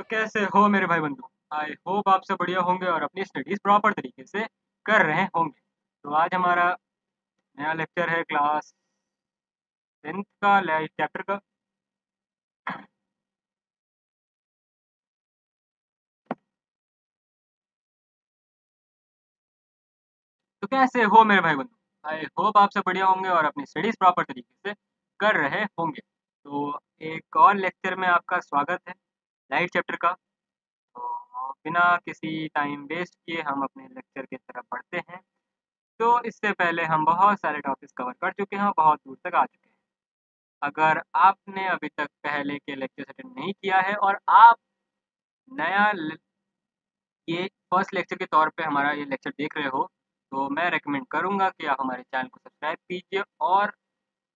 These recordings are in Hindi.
तो कैसे हो मेरे भाई बंधु। आई होप आप सब बढ़िया होंगे और अपनी स्टडीज प्रॉपर तरीके से कर रहे होंगे। तो आज हमारा नया लेक्चर है क्लास 10th का चैप्टर का। तो कैसे हो मेरे भाई बंधु। आई होप आप सब बढ़िया होंगे और अपनी स्टडीज प्रॉपर तरीके से कर रहे होंगे। तो एक और लेक्चर में आपका स्वागत है, लाइट चैप्टर का। तो बिना किसी टाइम वेस्ट किए हम अपने लेक्चर की तरफ बढ़ते हैं। तो इससे पहले हम बहुत सारे टॉपिक्स कवर कर चुके हैं और बहुत दूर तक आ चुके हैं। अगर आपने अभी तक पहले के लेक्चर अटेंड नहीं किया है और आप नया ये फर्स्ट लेक्चर के तौर पे हमारा ये लेक्चर देख रहे हो, तो मैं रेकमेंड करूँगा कि आप हमारे चैनल को सब्सक्राइब कीजिए। और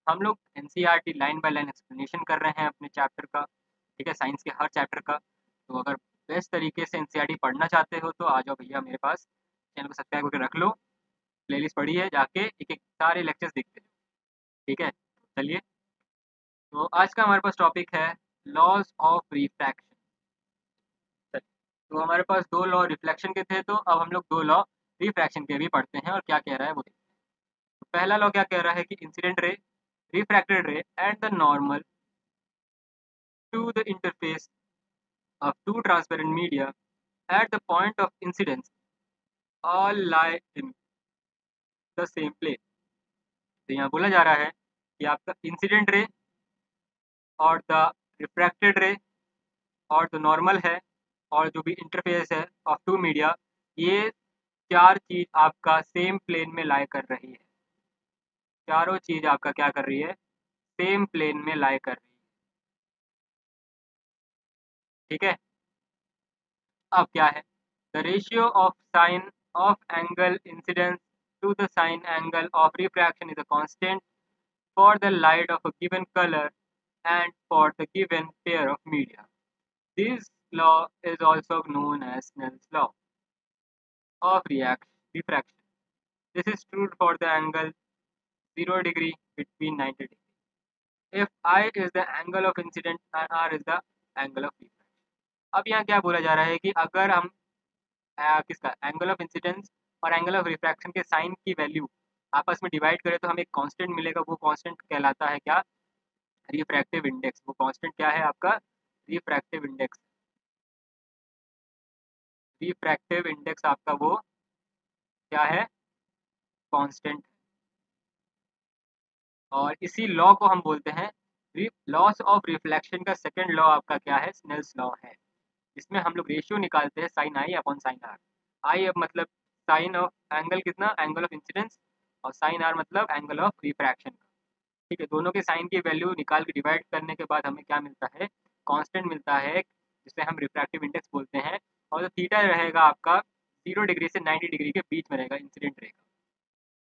हम लोग NCERT line by line explanation कर रहे हैं अपने चैप्टर का, ठीक है, साइंस के हर चैप्टर का। तो अगर बेस्ट तरीके से एनसीईआरटी पढ़ना चाहते हो तो आ जाओ भैया मेरे पास, चैनल को सब्सक्राइब करके रख लो, प्लेलिस्ट पढ़ी है, जाके एक एक सारे लेक्चर्स देखते रहो, ठीक है। चलिए, तो आज का हमारे पास टॉपिक है लॉज ऑफ रिफ्रैक्शन। तो हमारे पास दो लॉ रिफ्लेक्शन के थे, तो अब हम लोग दो लॉ रिफ्रैक्शन के भी पढ़ते हैं और क्या कह रहा है वो देखते हैं। तो पहला लॉ क्या कह रहा है कि incident ray, refracted ray at the normal to the interface of two transparent media at the point of incidence all lie in the same plane। तो यहाँ बोला जा रहा है कि आपका इंसिडेंट रे और द रिफ्रैक्टेड रे और जो नॉर्मल है और जो भी इंटरफेस है ऑफ टू मीडिया, ये चार चीज आपका सेम प्लेन में लाई कर रही है। चारों चीज आपका क्या कर रही है, सेम प्लेन में लाई कर रही है, ठीक है। अब क्या है, the ratio of sine of angle incidence to the sine angle of refraction is a constant for the light of a given color and for the given pair of media. This law is also known as Snell's law of refraction. This is true for the angle 0 degree between 90 degree. If I is the angle of incident and R is the angle of refraction. अब यहाँ क्या बोला जा रहा है कि अगर हम किसका एंगल ऑफ इंसिडेंस और एंगल ऑफ रिफ्रैक्शन के साइन की वैल्यू आपस में डिवाइड करें तो हमें एक कांस्टेंट मिलेगा। वो कांस्टेंट कहलाता है क्या, रिफ्रैक्टिव इंडेक्स। वो कांस्टेंट क्या है आपका, रिफ्रैक्टिव इंडेक्स। रिफ्रैक्टिव इंडेक्स आपका वो क्या है, कांस्टेंट। और इसी लॉ को हम बोलते हैं लॉस ऑफ रिफ्लेक्शन का सेकंड लॉ आपका क्या है, स्नेल्स लॉ है, जिसमें हम लोग रेशियो निकालते हैं sine I upon sine r. I अब मतलब साइन ऑफ एंगल कितना, एंगल ऑफ इंसिडेंस, और साइन आर मतलब एंगल ऑफ रिफ्रैक्शन का, ठीक है। दोनों के साइन की वैल्यू निकाल के डिवाइड करने के बाद हमें क्या मिलता है, कांस्टेंट मिलता है, जिसे हम रिफ्रैक्टिव इंडेक्स बोलते हैं। और जो थीटा रहेगा आपका 0 डिग्री से 90 डिग्री के बीच में रहेगा, इंसिडेंट रहेगा,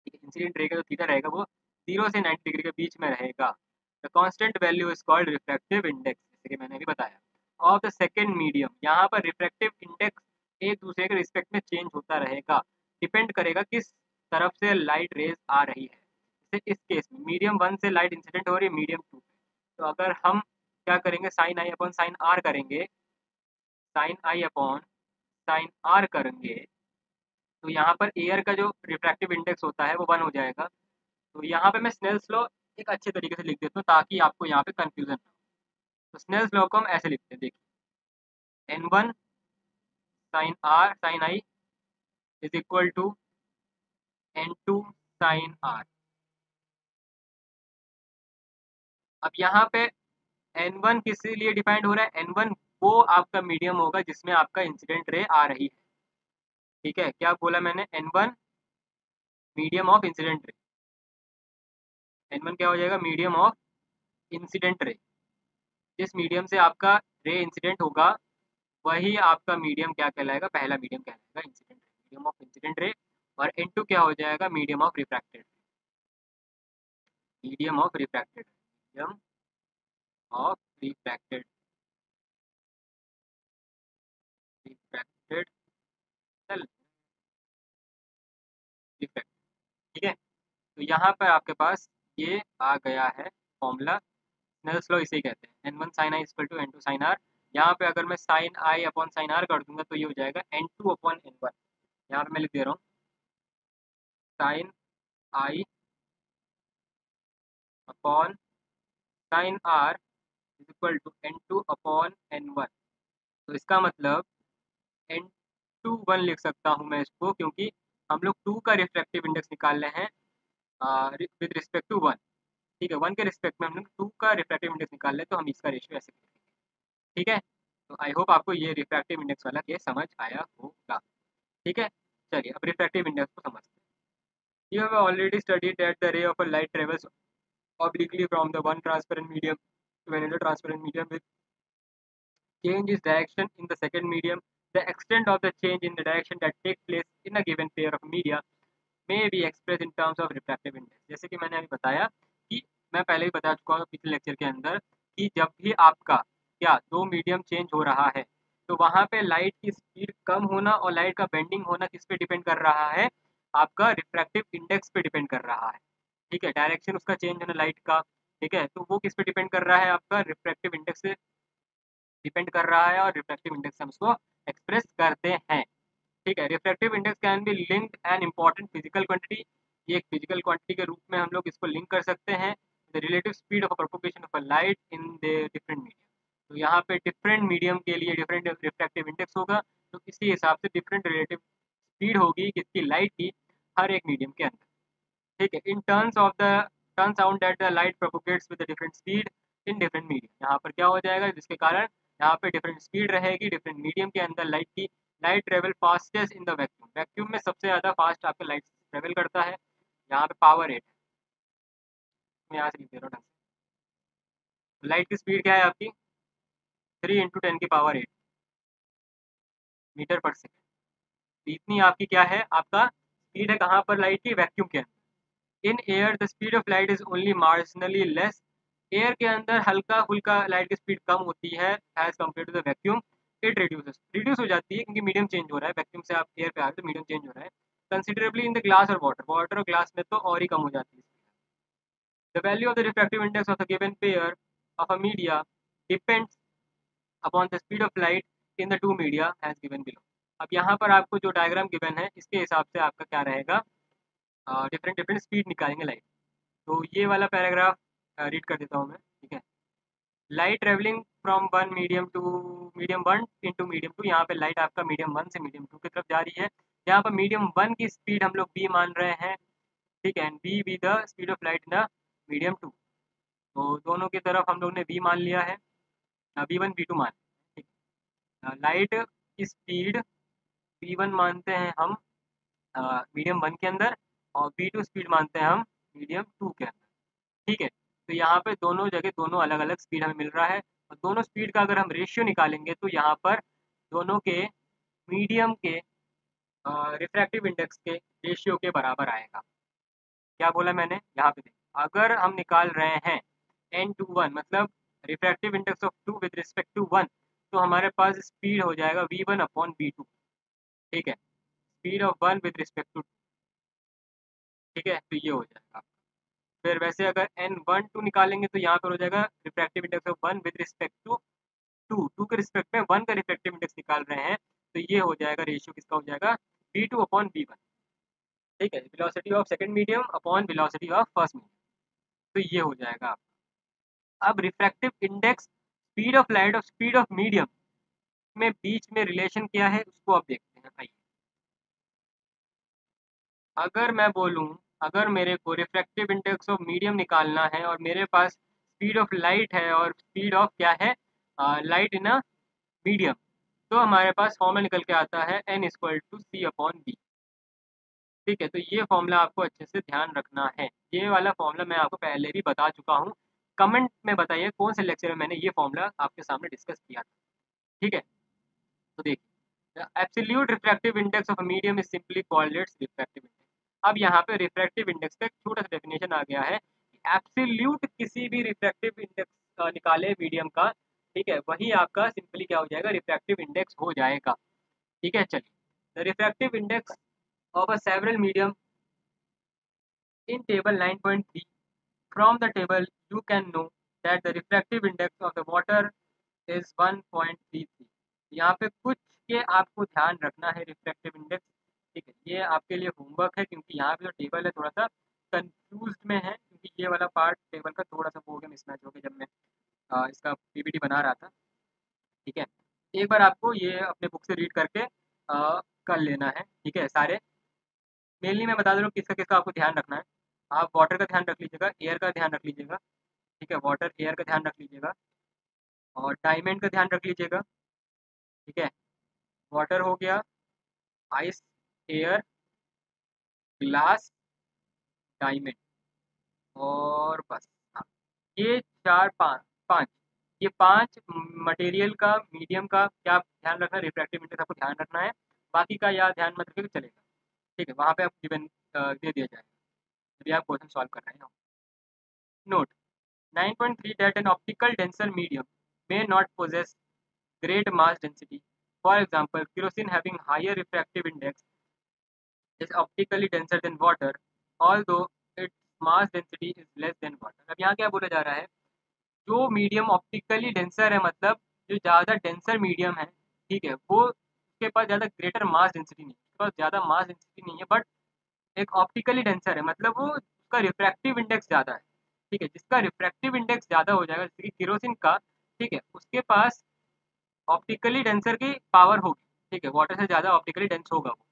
ठीक है। इंसिडेंट रहेगा जो थीटा रहेगा वो 0 से 90 डिग्री के बीच में रहेगा। The constant value is called refractive index, जैसे कि मैंने अभी बताया। ऑफ द सेकेंड मीडियम, यहाँ पर रिफ्रैक्टिव इंडेक्स एक दूसरे के रिस्पेक्ट में चेंज होता रहेगा, डिपेंड करेगा किस तरफ से लाइट रेज आ रही है। जैसे इस केस में मीडियम 1 से लाइट इंसिडेंट हो रही है मीडियम 2 पे, तो अगर हम क्या करेंगे, साइन आई अपॉन साइन आर करेंगे, साइन आई अपॉन साइन आर करेंगे, तो यहाँ पर एयर का जो रिफ्रैक्टिव इंडेक्स होता है वो 1 हो जाएगा। तो यहाँ पे मैं स्नेल्स लॉ एक अच्छे तरीके से लिख देता हूँ ताकि आपको यहाँ पे कंफ्यूजन ना हो। तो स्नेल्स लॉ को हम ऐसे लिखते हैं, देखिए, N one sine R sine I is equal to N two sine R. अब यहाँ पे एन वन किस लिए डिफाइंड हो रहा है, एन वन वो आपका मीडियम होगा जिसमें आपका इंसिडेंट रे आ रही है, ठीक है। क्या बोला मैंने, N one medium of incident ray, N one क्या हो जाएगा, मीडियम ऑफ इंसिडेंट रे। जिस मीडियम से आपका रे इंसिडेंट होगा वही आपका मीडियम क्या कहलाएगा, पहला मीडियम कहलाएगा incident ray, medium of incident रे। और एन टू क्या हो जाएगा, medium of refracted, medium of refracted, medium of refracted, refracted refract, ठीक है। तो यहाँ पर आपके पास ये आ गया है फॉर्मूला, स्नेल्स लॉ इसे कहते हैं, N one sine I equal to N two sine R, यहाँ पे अगर मैं साइन आई अपॉन साइन आर कर दूंगा तो ये हो जाएगा N2/N1। यहाँ पे मैं लिख दे रहा हूँ sine I upon sine R is equal to N2/N1। तो इसका मतलब N21 लिख सकता हूँ मैं इसको, क्योंकि हम लोग 2 का रिफ्रैक्टिव इंडेक्स निकाल रहे हैं विद रिस्पेक्ट टू 1। ठीक है, 1 के रिस्पेक्ट में हम लोग 2 का रिफ्रैक्टिव इंडेक्स निकाल रहे हैं, तो हम इसका रेशियो ऐसे करेंगे। ठीक है, तो आई होप आपको ये रिफ्रैक्टिव इंडेक्स वाला केस समझ आया होगा। ठीक है, चलिए अब रिफ्रैक्टिव इंडेक्स को समझते हैं। You have already studied that the ray of a light travels obliquely from the one transparent medium to another transparent medium with change its direction in the second medium. The extent of the change in the direction that takes place in a given pair of media may be expressed in terms of refractive index। जैसे कि मैंने अभी बताया कि मैं पहले ही बता चुका हूँ पिछले लेक्चर के अंदर कि जब भी आपका क्या दो मीडियम चेंज हो रहा है तो वहाँ पे लाइट की स्पीड कम होना और लाइट का बेंडिंग होना किस पे डिपेंड कर रहा है, आपका रिफ्रैक्टिव इंडेक्स पे डिपेंड कर रहा है। ठीक है, डायरेक्शन उसका चेंज होना लाइट का, ठीक है, तो वो किस पे डिपेंड कर रहा है, आपका रिफ्रैक्टिव इंडेक्स से डिपेंड कर रहा है, और रिफ्रैक्टिव इंडेक्स हम उसको एक्सप्रेस करते हैं। ठीक है, refractive index can be linked an important physical quantity. ये एक फिजिकल क्वांटिटी के रूप में हम लोग इसको लिंक कर सकते हैं the relative speed of propagation of a light in the different medium. तो यहाँ पे डिफरेंट मीडियम के लिए डिफरेंट रिफ्रैक्टिव इंडेक्स होगा, तो इसी हिसाब से डिफरेंट रिलेटिव स्पीड होगी किसकी, लाइट की, हर एक मीडियम के अंदर। ठीक है, in terms of the turns out that the light propagates with different speed in different medium. यहाँ पर क्या हो जाएगा, जिसके कारण यहाँ पे डिफरेंट स्पीड रहेगी डिफरेंट मीडियम के अंदर लाइट की। Light travel fastest in the vacuum. Vacuum में सबसे ज़्यादा फास्ट आपका लाइट ट्रेवल करता है। यहाँ पे पावर 8 मैं यहाँ से लिख दे रहा हूँ ढंग से। लाइट की स्पीड क्या है आपकी, 3 × 10⁸ मीटर पर सेकेंड। तो इतनी आपकी क्या है, आपका स्पीड है कहाँ पर, लाइट की वैक्यूम के अंदर। In air the speed of light is only marginally less. Air के अंदर हल्का फुल्का लाइट की स्पीड कम होती है as compare to the vacuum. It reduce हो जाती है क्योंकि मीडियम चेंज हो रहा है, वैक्यूम से आप एयर पे आ रहे तो मीडियम चेंज हो रहा है कंसिडरेबली इन द ग्लास और वाटर। वाटर और ग्लास में तो और ही कम हो जाती है। The value of the refractive index of the given pair of a media depends upon the speed of light in the two media as given below. अब यहाँ पर आपको जो डायग्राम गिवन है इसके हिसाब से आपका क्या रहेगा, डिफरेंट डिफरेंट स्पीड निकालेंगे लाइट। तो ये वाला पैराग्राफ रीड कर देता हूँ मैं। ठीक है, light travelling from one medium to medium one into medium two. यहाँ पे लाइट आपका मीडियम वन से मीडियम टू की तरफ जा रही है। यहाँ पर मीडियम वन की स्पीड हम लोग बी मान रहे हैं। ठीक है, B B the speed of light in medium two. तो दोनों की तरफ हम लोग ने बी मान लिया है, बी वन बी टू मान। ठीक है, लाइट की स्पीड बी वन मानते हैं हम मीडियम वन के अंदर, और बी टू स्पीड मानते हैं हम मीडियम टू के अंदर। ठीक है, तो यहाँ पे दोनों जगह दोनों अलग अलग स्पीड हमें मिल रहा है, और दोनों स्पीड का अगर हम रेशियो निकालेंगे तो यहाँ पर दोनों के मीडियम के रिफ्रैक्टिव इंडेक्स के रेशियो के बराबर आएगा। क्या बोला मैंने, यहाँ पे देखो, अगर हम निकाल रहे हैं N21 मतलब refractive index of 2 with respect to 1, तो हमारे पास स्पीड हो जाएगा V1/V2। ठीक है, speed of 1 with respect to 2। ठीक है, तो ये हो जाएगा। फिर वैसे अगर N12 निकालेंगे तो यहाँ पर हो जाएगा refractive index of 1 with respect to 2। 2 के रिस्पेक्ट में 1 का रिफ्रैक्टिव इंडेक्स निकाल रहे हैं, तो ये हो जाएगा रेशियो किसका हो जाएगा, V2/V1। ठीक है, velocity of second medium upon velocity of first medium. तो ये हो जाएगा आपका। अब refractive index speed of light और स्पीड ऑफ मीडियम में बीच में रिलेशन क्या है उसको अब देखते हैं। आइए, अगर मैं बोलूँ, अगर मेरे को रिफ्रैक्टिव इंडेक्स ऑफ मीडियम निकालना है और मेरे पास स्पीड ऑफ लाइट है और स्पीड ऑफ क्या है, लाइट इन अ मीडियम, तो हमारे पास फॉर्मूला निकल के आता है N = C/V। ठीक है, तो ये फॉर्मूला आपको अच्छे से ध्यान रखना है। ये वाला फॉर्मूला मैं आपको पहले भी बता चुका हूँ। कमेंट में बताइए कौन से लेक्चर में मैंने ये फॉर्मूला आपके सामने डिस्कस किया था। ठीक है, तो देखिए, absolute refractive index of medium is simply called its refractive index. अब यहाँ पे रिफ्रैक्टिव इंडेक्स का एक छोटा सा डेफिनेशन आ गया है कि एब्सोल्यूट किसी भी रिफ्रैक्टिव इंडेक्स निकाले मीडियम का, ठीक है, वही आपका सिंपली क्या हो जाएगा, रिफ्रैक्टिव इंडेक्स हो जाएगा। ठीक है, चलिए, the refractive index of a several medium in table 9.3 from the table you can know that the refractive index of the water is 1.33। यहाँ पे कुछ के आपको ध्यान रखना है रिफ्रैक्टिव इंडेक्स। ठीक है, ये आपके लिए होमवर्क है, क्योंकि यहाँ पे जो टेबल है थोड़ा सा कंफ्यूज में है, क्योंकि ये वाला पार्ट टेबल का थोड़ा सा वो हो गया, मिसमैच हो गया जब मैं इसका पीपीटी बना रहा था। ठीक है, एक बार आपको ये अपने बुक से रीड करके कर लेना है। ठीक है, सारे मेनली मैं बता दे रहा हूँ किसका किसका आपको ध्यान रखना है। आप वाटर का ध्यान रख लीजिएगा, एयर का ध्यान रख लीजिएगा। ठीक है, वाटर एयर का ध्यान रख लीजिएगा, और डायमंड का ध्यान रख लीजिएगा। ठीक है, वाटर हो गया, आइस, एयर, ग्लास, डायमंड, और बस। हाँ, ये चार पाँच पाँच ये पांच मटेरियल का मीडियम का क्या ध्यान रखना है, रिफ्रैक्टिव इंडेक्स आपको ध्यान रखना है। बाकी का या ध्यान मत रखिए तो चलेगा। ठीक है, वहाँ पे आपको गिवन दे दिया जाएगा जब भी आप क्वेश्चन सॉल्व कर रहे हैं। Note 9.3 that an optical denser medium may not possess great mass density. For example, kerosene having higher refractive index is optically denser than water, although its mass density is less than water. अब यहाँ क्या बोला जा रहा है, जो मीडियम ऑप्टिकली डेंसर है, मतलब जो ज़्यादा डेंसर मीडियम है, ठीक है, वो उसके पास ज़्यादा ग्रेटर मास डेंसिटी नहीं है, उसके पास ज़्यादा मास डेंसिटी नहीं है, बट एक ऑप्टिकली डेंसर है, मतलब वो उसका रिफ्रैक्टिव इंडेक्स ज़्यादा है। ठीक है, जिसका रिफ्रैक्टिव इंडेक्स ज़्यादा हो जाएगा, जैसे कि केरोसिन का, ठीक है, उसके पास ऑप्टिकली डेंसर की पावर होगी। ठीक है, वाटर से ज़्यादा ऑप्टिकली डेंस होगा वो,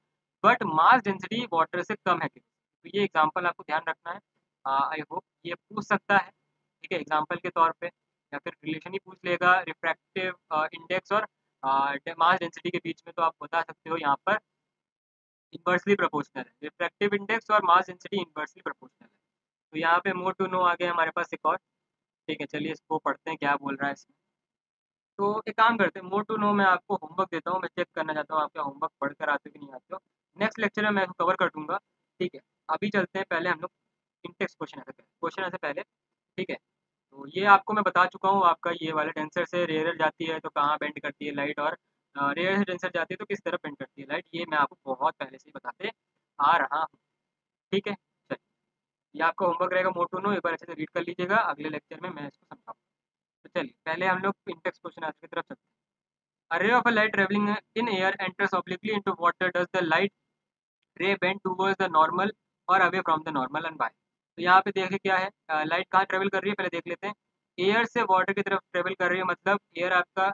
बट मास डेंसिटी वाटर से कम है। तो ये एग्जांपल आपको ध्यान रखना है। आई होप ये पूछ सकता है, ठीक है, एग्जांपल के तौर पे, या फिर रिलेशन ही पूछ लेगा रिफ्रैक्टिव इंडेक्स और मास डेंसिटी के बीच में, तो आप बता सकते हो यहाँ पर इन्वर्सली प्रोपोर्शनल है। रिफ्रैक्टिव इंडेक्स और मास डेंसिटी इन्वर्सली प्रोपोर्शनल है। तो यहाँ पे मोर टू नो आ गया हमारे पास एक और। ठीक है, चलिए इसको पढ़ते हैं क्या बोल रहा है इसमें। तो एक काम करते हैं, मोर टू नो मैं आपको होमवर्क देता हूँ, मैं चेक करना चाहता हूँ आप क्या होमवर्क पढ़ कर आते हो कि नहीं आते हो। नेक्स्ट लेक्चर में मैं इसको कवर कर दूंगा। ठीक है, अभी चलते हैं, पहले हम लोग इंटेक्स क्वेश्चन से पहले। ठीक है, तो ये आपको मैं बता चुका हूँ, आपका ये वाला डेंसर से रेयर जाती है तो कहाँ बेंड करती है लाइट, और रेयर से डेंसर जाती है तो किस तरफ बेंड करती है लाइट, ये मैं आपको बहुत पहले से ही बताते आ रहा हूँ। ठीक है, चलिए, ये आपका होमवर्क रहेगा मोर टू नो, एक बार अच्छे से रीड कर लीजिएगा, अगले लेक्चर में मैं इसको समझाऊँ। तो चलिए पहले हम लोग इंटेक्स क्वेश्चन आंसर की तरफ चलते हैं। A ray of a light traveling in air enters obliquely into water. Does the light ray bend towards the normal or away from the normal and why? तो यहाँ पे देखें क्या है, लाइट कहाँ ट्रेवल कर रही है, पहले देख लेते हैं। एयर से वाटर की तरफ ट्रेवल कर रही है, मतलब एयर आपका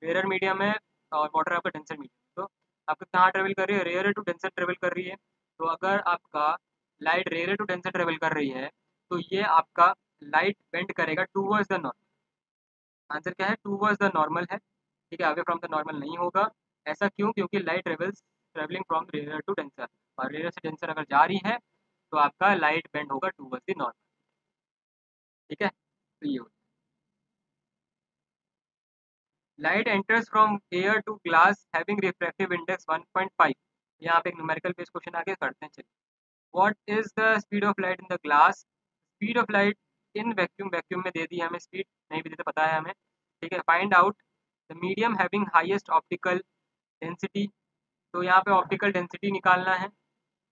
रेयर मीडियम है और वाटर आपका डेंसर मीडियम, तो आपका कहाँ ट्रेवल कर रही है, रेयर टू डेंसर ट्रेवल कर रही है। तो अगर आपका light rare to denser travel कर रही है, तो ये आपका लाइट बेंड करेगा टूवर्ड्स द नॉर्मल। आंसर क्या है, टूवर्ड्स द नॉर्मल है। ठीक है, अवे फ्रॉम द नॉर्मल नहीं होगा। ऐसा क्यों, क्योंकि light travelling from rare to denser, और रेयर से डेंसर अगर जा रही है तो आपका लाइट बेंड होगा टूवर्ड्स द नॉर्मल। ठीक है, तो ये light enters from air to glass having refractive index 1.5। यहाँ पे एक न्यूमेरिकल बेस्ड क्वेश्चन आगे करते हैं, चलिए। What is the speed of light in the glass, speed of light in vacuum, vacuum में दे दी है हमें स्पीड, नहीं भी दी तो पता है हमें। ठीक है, find out the medium having highest optical density. तो यहाँ पे ऑप्टिकल डेंसिटी निकालना है।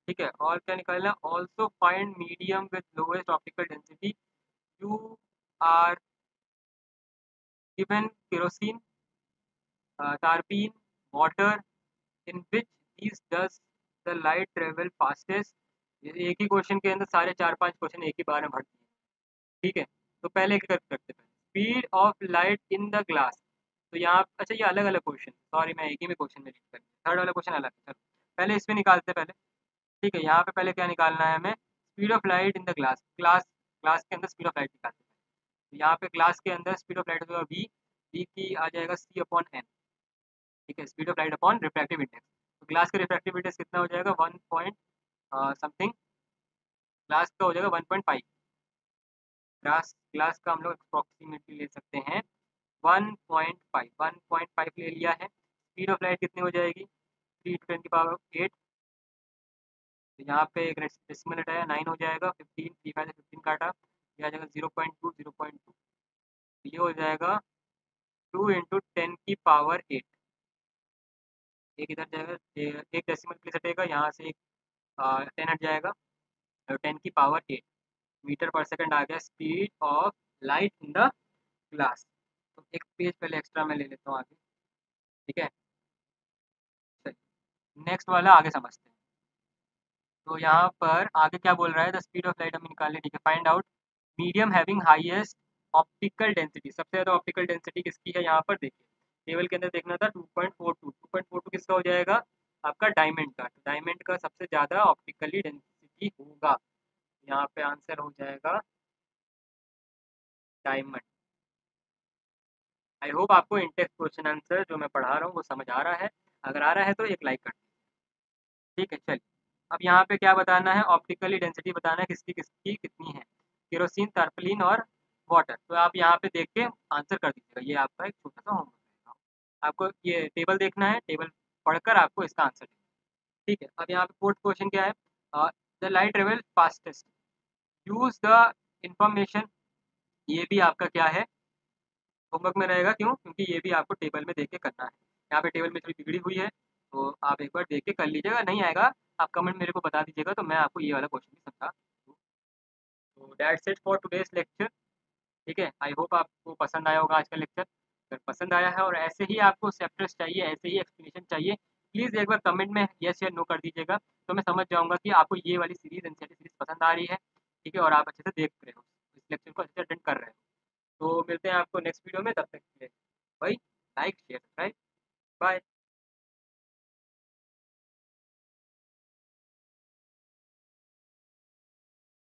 ठीक है, और क्या निकालना है, also find medium with lowest optical density. You are given kerosene, turpentine, water, in which these does the light travel fastest। ये एक ही क्वेश्चन के अंदर सारे चार पांच क्वेश्चन एक ही बार में भर दिए। ठीक है, तो पहले एक करते हैं, speed of light in the glass. तो यहाँ अच्छा, ये अलग अलग क्वेश्चन, सॉरी मैं एक ही में क्वेश्चन में रीड कर, थर्ड वाला क्वेश्चन अलग है। चलो पहले इसमें निकालते हैं पहले। ठीक है, यहाँ पे पहले क्या निकालना है हमें, speed of light in the glass, glass के अंदर स्पीड ऑफ लाइट निकालते हैं। तो यहाँ पे ग्लास के अंदर स्पीड ऑफ लाइट होगा वी, वी की आ जाएगा सी अपॉन एन। ठीक है, speed of light upon refractive index. तो ग्लास का रिफ्रैक्टिव इंडेक्स कितना हो जाएगा, 1 पॉइंट समथिंग, ग्लास का हो जाएगा 1.5। ग्लास ग्लास का हम लोग अप्रोक्सीमेटली ले सकते हैं 1.5, 1.5 ले लिया है। स्पीड ऑफ लाइट कितनी हो जाएगी, 3 × 10⁸। तो यहाँ पे एक डेसिमल हटाया 9 हो जाएगा, 15, 3 5 से 15 काटा, ये आ जाएगा 0.2, 0.2। ये हो जाएगा 2 × 10⁸। एक इधर जाएगा, एक डेसिमल प्लेस हटेगा, यहाँ से एक 10 हट जाएगा, 10⁸ मीटर पर सेकंड आ गया speed of light in the glass. तो एक पेज पहले एक्स्ट्रा मैं ले लेता हूँ आगे। ठीक है, नेक्स्ट वाला आगे समझते हैं। तो यहाँ पर आगे क्या बोल रहा है, द स्पीड ऑफ लाइट हमें निकालनी। ठीक है, find out medium having highest optical density. सबसे ज़्यादा ऑप्टिकल डेंसिटी किसकी है, यहाँ पर देखिए टेबल के अंदर देखना था 2.42। 2.42 किसका हो जाएगा, आपका डायमंड का। तो डायमंड का सबसे ज़्यादा ऑप्टिकली डेंसिटी होगा, यहाँ पे आंसर हो जाएगा डायमंड। आई होप आपको इंटेक्स क्वेश्चन आंसर जो मैं पढ़ा रहा हूँ वो समझ आ रहा है। अगर आ रहा है तो एक लाइक कर। ठीक है, चलिए अब यहाँ पे क्या बताना है, ऑप्टिकली डेंसिटी बताना है किसकी किसकी कितनी है, केरोसिन, टर्पलिन और वाटर। तो आप यहाँ पे देख के आंसर कर दीजिएगा, ये आपका एक छोटा सा होमवर्क रहेगा। आपको ये टेबल देखना है, टेबल पढ़कर आपको इसका आंसर देना है। ठीक है, अब यहाँ पे फोर्थ क्वेश्चन क्या है, the light travel fastest, use the information. ये भी आपका क्या है, होमवर्क में रहेगा। क्यों, क्योंकि ये भी आपको टेबल में देख के करना है। यहाँ पे टेबल में थोड़ी बिगड़ी हुई है, तो आप एक बार देख के कर लीजिएगा। नहीं आएगा आप कमेंट मेरे को बता दीजिएगा, तो मैं आपको ये वाला क्वेश्चन भी समझा दूँ। तो that's it for today's lecture. ठीक है, आई होप आपको पसंद आया होगा आज का लेक्चर। अगर पसंद आया है और ऐसे ही आपको चैप्टर्स चाहिए, ऐसे ही एक्सप्लेनेशन चाहिए, प्लीज़ एक बार कमेंट में येस या नो कर दीजिएगा, तो मैं समझ जाऊँगा कि आपको ये वाली सीरीज़ एनसीईआरटी सीरीज़ पसंद आ रही है। ठीक है, और आप अच्छे से देख रहे हो, इस लेक्चर को अच्छे से अटेंड कर रहे हो। तो मिलते हैं आपको नेक्स्ट वीडियो में, तब तक के लिए भाई लाइक शेयर सब्सक्राइब, बाय।